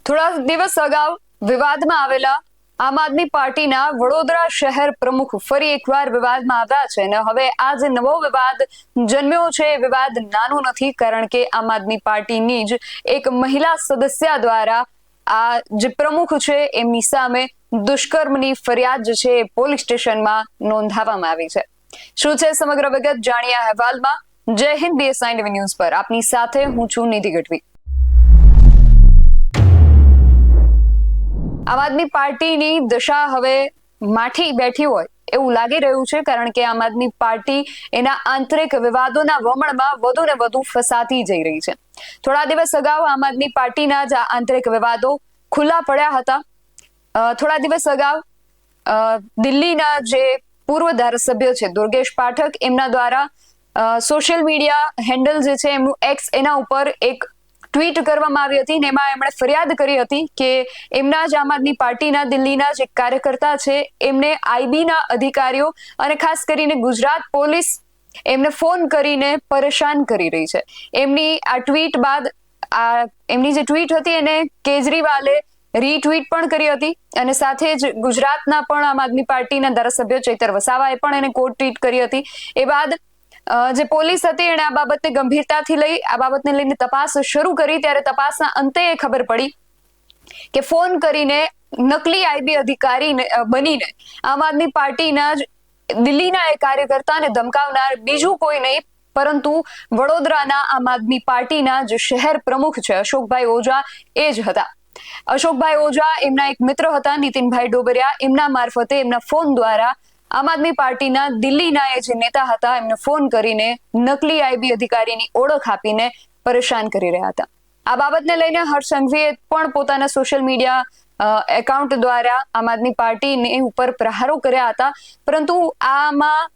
થોડા દિવસ અગાઉ વિવાદમાં આવેલા આમ આદમી પાર્ટીના વડોદરા શહેર પ્રમુખ ફરી એકવાર વિવાદમાં આવ્યા છે અને હવે આ જે નવો વિવાદ જન્મ્યો છે એ વિવાદ નાનો નથી, કારણ કે આમ આદમી પાર્ટીની જ એક મહિલા સદસ્ય દ્વારા આ જે પ્રમુખ છે એમની સામે દુષ્કર્મની ફરિયાદ જે છે એ પોલીસ સ્ટેશનમાં નોંધાવવામાં આવી છે। શું છે સમગ્ર વિગત જાણીએ આ અહેવાલમાં। જય હિન્દ, BSI ન્યૂઝ પર આપની સાથે હું છું નિધિ ગઢવી। આમ આદમી પાર્ટીની દશા હવે માઠી બેઠી હોય એવું લાગી રહ્યું છે, કારણ કે આમ આદમી પાર્ટી એના આંતરિક વિવાદોના વમણમાં વધુ ને વધુ ફસાતી જઈ રહી છે। થોડા દિવસ અગાઉ આમ આદમી પાર્ટીના જ આંતરિક વિવાદો ખુલ્લા પડ્યા હતા। થોડા દિવસ અગાઉ દિલ્હીના જે પૂર્વ ધારાસભ્ય છે દુર્ગેશ પાઠક, એમના દ્વારા સોશિયલ મીડિયા હેન્ડલ જે છે એમનું એક્સ, એના ઉપર એક ટ્વીટ કરવામાં આવી હતી ને એમાં એમણે ફરિયાદ કરી હતી કે એમના જ આમ આદમી પાર્ટીના દિલ્હીના જે કાર્યકર્તા છે એમને આઈબીના અધિકારીઓ અને ખાસ કરીને ગુજરાત પોલીસ એમને ફોન કરીને પરેશાન કરી રહી છે। એમની આ ટ્વીટ બાદ એમની જે ટ્વીટ હતી એને કેજરીવાલે રીટ્વીટ પણ કરી હતી અને સાથે જ ગુજરાતના પણ આમ આદમી પાર્ટીના ધારાસભ્ય ચૈતર વસાવાએ પણ એને કોટ ટ્વીટ કરી હતી। એ બાદ જે પોલીસ હતી એને આ બાબતને ગંભીરતાથી લઈ આ બાબતને લઈને તપાસ શરૂ કરી, ત્યારે તપાસના અંતે એ ખબર પડી કે ફોન કરીને નકલી આઈબી અધિકારી બનીને આમ આદમી પાર્ટીના જ દિલ્હીના એ કાર્યકર્તાને ધમકાવનાર બીજું કોઈ નહીં પરંતુ વડોદરાના આમ આદમી પાર્ટીના જે શહેર પ્રમુખ છે અશોકભાઈ ઓઝા એ જ હતા। અશોકભાઈ ઓઝા એમના એક મિત્ર હતા નીતિનભાઈ ડોબરિયા, એમના મારફતે એમના ફોન દ્વારા આમ આદમી પાર્ટીના દિલ્હીના એ જે નેતા હતા એમને ફોન કરીને નકલી આઈબી અધિકારીની ઓળખ આપીને પરેશાન કરી રહ્યા હતા। આ બાબતને લઈને હર્ષ સંઘવીએ પણ પોતાના સોશિયલ મીડિયા એકાઉન્ટ દ્વારા આમ આદમી પાર્ટીને ઉપર પ્રહારો કર્યા હતા, પરંતુ આમાં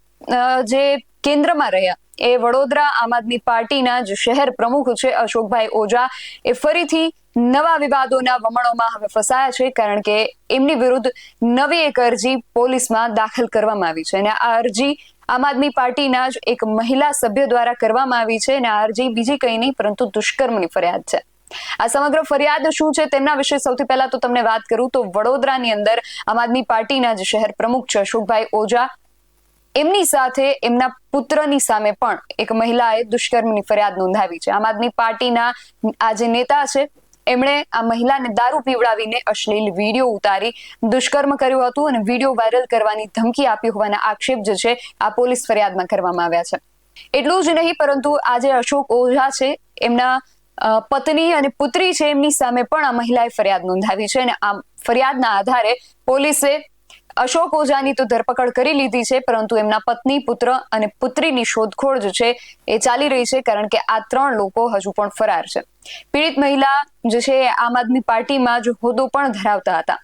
જે કેન્દ્રમાં રહ્યા એ વડોદરા આમ આદમી પાર્ટીના જે શહેર પ્રમુખ છે અશોકભાઈ ઓઝા એ ફરીથી નવા વિવાદોના વમણોમાં હવે ફસાયા છે, કારણ કે એમની વિરુદ્ધ નવી એક અરજી પોલીસમાં દાખલ કરવામાં આવી છે અને આ અરજી આમ આદમી પાર્ટીના જ એક મહિલા સભ્ય દ્વારા કરવામાં આવી છે અને આ અરજી બીજી કંઈ નહીં પરંતુ દુષ્કર્મની ફરિયાદ છે। આ સમગ્ર ફરિયાદ શું છે તેમના વિશે સૌથી પહેલા તો તમને વાત કરું તો વડોદરાની અંદર આમ આદમી પાર્ટીના જે શહેર પ્રમુખ છે અશોકભાઈ ઓઝા, એમની સાથે એમના પુત્રની સામે પણ એક મહિલાએ દુષ્કર્મની ફરિયાદ નોંધાવી છે। આમ આદમી પાર્ટીના આ જે નેતા છે એમણે આ મહિલાને દારૂ પીવડાવીને અશ્લીલ વિડીયો ઉતારી દુષ્કર્મ કર્યું હતું અને વિડીયો વાયરલ કરવાની ધમકી આપી હોવાના આક્ષેપ જે છે આ પોલીસ ફરિયાદમાં કરવામાં આવ્યા છે। એટલું જ નહીં પરંતુ આજે અશોક ઓઝા છે એમના પત્ની અને પુત્રી છે એમની સામે પણ આ મહિલાએ ફરિયાદ નોંધાવી છે અને આ ફરિયાદના આધારે પોલીસે અશોક ઓઝાની તો ધરપકડ કરી લીધી છે, પરંતુ એમના પત્ની, પુત્ર અને પુત્રીની શોધખોળ જે છે એ ચાલી રહી છે, કારણ કે આ ત્રણ લોકો હજુ પણ ફરાર છે। પીડિત મહિલા જે છે આમ આદમી પાર્ટીમાં જ હોદ્દો પણ ધરાવતા હતા।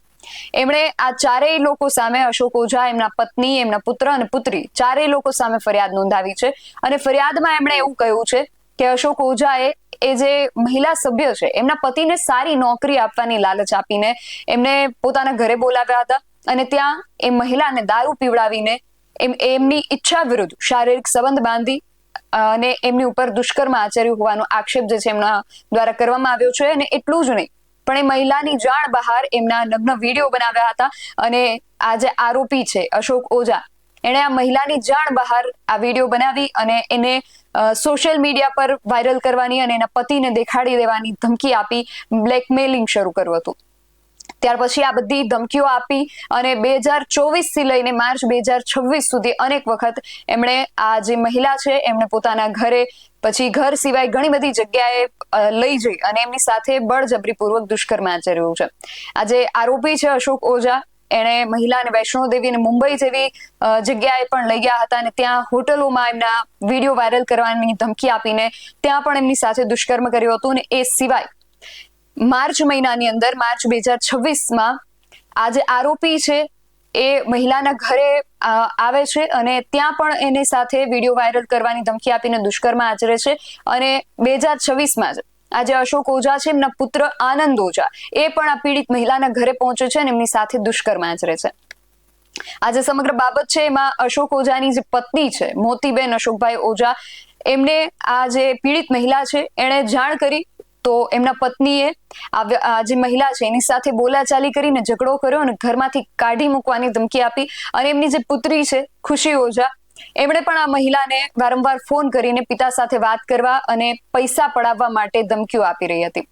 એમણે આ ચારેય લોકો સામે અશોક ઓઝા, એમના પત્ની, એમના પુત્ર અને પુત્રી ચારેય લોકો સામે ફરિયાદ નોંધાવી છે અને ફરિયાદમાં એમણે એવું કહ્યું છે કે અશોક ઓઝાએ એ જે મહિલા સભ્ય છે એમના પતિને સારી નોકરી આપવાની લાલચ આપીને એમને પોતાના ઘરે બોલાવ્યા હતા અને ત્યાં એ મહિલાને દારૂ પીવડાવીને એમની ઈચ્છા વિરુદ્ધ શારીરિક સંબંધ બાંધી અને એમની ઉપર દુષ્કર્મ આચર્યું હોવાનો આક્ષેપ જે છે એમના દ્વારા કરવામાં આવ્યો છે। અને એટલું જ નહીં પણ એ મહિલાની જાણ બહાર એમના નગ્ન વિડીયો બનાવ્યા હતા અને આ જે આરોપી છે અશોક ઓઝા, એણે આ મહિલાની જાણ બહાર આ વિડીયો બનાવી અને એને સોશિયલ મીડિયા પર વાયરલ કરવાની અને એના પતિને દેખાડી દેવાની ધમકી આપી બ્લેકમેલિંગ શરૂ કર્યું હતું। ત્યાર પછી આ બધી ધમકીઓ આપી અને 2024 થી લઈને માર્ચ 2026 સુધી અનેક વખત એમણે આ જે મહિલા છે એમને પોતાના ઘરે, પછી ઘર સિવાય ઘણી બધી જગ્યાએ લઈ જઈ અને એમની સાથે બળજબરીપૂર્વક દુષ્કર્મ આચર્યું છે। આ જે આરોપી છે અશોક ઓઝા, એણે મહિલાને વૈષ્ણોદેવી અને મુંબઈ જેવી જગ્યાએ પણ લઈ ગયા હતા અને ત્યાં હોટલોમાં એમના વિડીયો વાયરલ કરવાની ધમકી આપીને ત્યાં પણ એમની સાથે દુષ્કર્મ કર્યું હતું। અને એ સિવાય માર્ચ મહિનાની અંદર, માર્ચ 2026માં આ જે આરોપી છે એ મહિલાના ઘરે આવે છે અને ત્યાં પણ એની સાથે વિડીયો વાયરલ કરવાની ધમકી આપીને દુષ્કર્મ આચરે છે અને 2026માં જ આજે અશોક ઓઝા છે એમના પુત્ર આનંદ ઓઝા એ પણ આ પીડિત મહિલાના ઘરે પહોંચે છે અને એમની સાથે દુષ્કર્મ આચરે છે। આ જે સમગ્ર બાબત છે એમાં અશોક ઓઝાની જે પત્ની છે મોતીબેન અશોકભાઈ ઓઝા, એમને આ જે પીડિત મહિલા છે એણે જાણ કરી તો એમના પત્નીએ આ જે મહિલા છે એની સાથે બોલાચાલી કરીને ઝઘડો કર્યો અને ઘરમાંથી કાઢી મૂકવાની ધમકી આપી. અને એમની જે પુત્રી છે ખુશી ઓઝા, એમણે પણ આ મહિલાને વારંવાર ફોન કરીને પિતા સાથે વાત કરવા અને પૈસા પડાવવા માટે ધમકીઓ આપી રહી હતી.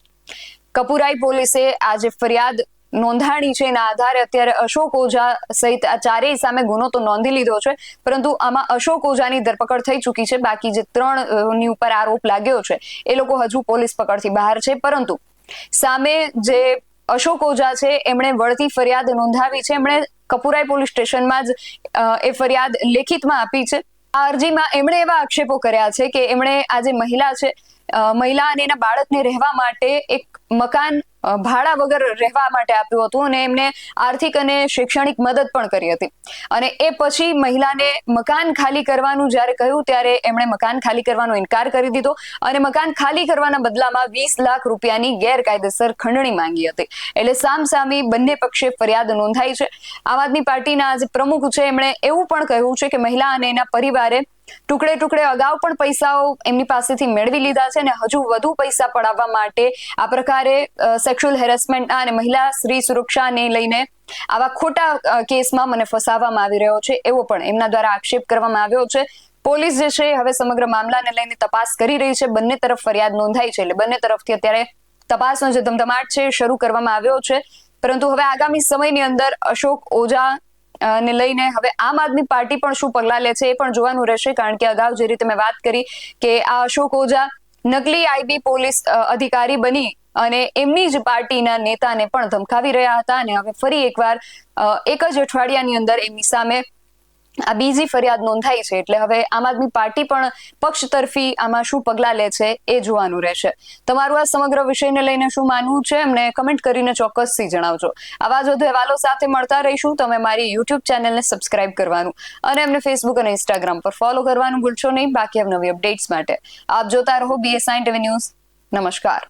કપુરાઈ પોલીસે આ જે ફરિયાદ નોંધાણી છે એના આધારે અત્યારે અશોક ઓઝા સહિત આ ચારેય સામે ગુનો તો નોંધી લીધો છે, પરંતુ આમાં અશોક ઓઝાની ધરપકડ થઈ ચૂકી છે. બાકી જે 3 ની ઉપર આરોપ લાગ્યો છે એ લોકો હજુ પોલીસ પકડથી બહાર છે. પરંતુ સામે જે અશોક ઓઝા છે એમણે વળતી ફરિયાદ નોંધાવી છે. એમણે કપુરાઈ પોલીસ સ્ટેશનમાં જ એ ફરિયાદ લેખિતમાં આપી છે. આ અરજીમાં એમણે એવા આક્ષેપો કર્યા છે કે એમણે આ જે મહિલા છે, મહિલા અને એના બાળકને રહેવા માટે એક મકાન ભાડા વગર રહેવા માટે આપ્યું હતું અને એમને આર્થિક અને શૈક્ષણિક મદદ પણ કરી હતી. અને એ પછી મહિલાને મકાન ખાલી કરવાનું જ્યારે કહ્યું ત્યારે એમણે મકાન ખાલી કરવાનો ઇનકાર કરી દીધો અને મકાન ખાલી કરવાના બદલામાં 20 લાખ રૂપિયાની ગેરકાયદેસર ખંડણી માંગી હતી. એટલે સામસામી બંને પક્ષે ફરિયાદ નોંધાઈ છે. આમ આદમી પાર્ટીના જે પ્રમુખ છે એમણે એવું પણ કહ્યું છે કે મહિલા અને એના પરિવારે ટુકડે ટુકડે અગાઉ પણ પૈસાઓ એમની પાસેથી મેળવી લીધા છે અને હજુ વધુ પૈસા પડાવવા માટે આ પ્રકારે સેક્સ્યુઅલ હેરેસમેન્ટના અને મહિલા સ્ત્રી સુરક્ષાને લઈને આવા ખોટા કેસમાં મને ફસાવવામાં આવી રહ્યો છે, એવો પણ એમના દ્વારા આક્ષેપ કરવામાં આવ્યો છે. પોલીસ જે છે હવે સમગ્ર મામલાને લઈને તપાસ કરી રહી છે. બંને તરફ ફરિયાદ નોંધાઈ છે એટલે બંને તરફથી અત્યારે તપાસનો જે ધમધમાટ છે શરૂ કરવામાં આવ્યો છે. પરંતુ હવે આગામી સમયની અંદર અશોક ઓઝા ને લઈને હવે આમ આદમી પાર્ટી પણ શું પગલાં લે છે એ પણ જોવાનું રહેશે. કારણ કે અગાઉ જે રીતે મેં વાત કરી કે આ અશોક ઓઝા નકલી આઈબી પોલીસ અધિકારી બની અને એમની જ પાર્ટીના નેતાને પણ ધમકાવી રહ્યા હતા અને હવે ફરી એકવાર એક જ અઠવાડિયાની અંદર એમની સામે આ બીજી ફરિયાદ નોંધાઈ છે. એટલે હવે આમ આદમી પાર્ટી પણ પક્ષ તરફી આમાં શું પગલાં લે છે એ જોવાનું રહેશે. તમારું આ સમગ્ર વિષયને લઈને શું માનવું છે અમને કમેન્ટ કરીને ચોક્કસથી જણાવજો. આવા જ વધુ અહેવાલો સાથે મળતા રહીશું. તમે મારી યુટ્યુબ ચેનલને સબસ્ક્રાઇબ કરવાનું અને અમને ફેસબુક અને ઇન્સ્ટાગ્રામ પર ફોલો કરવાનું ભૂલશો નહીં. બાકી નવી અપડેટ્સ માટે આપ જોતા રહો BSI ટીવી ન્યૂઝ. નમસ્કાર.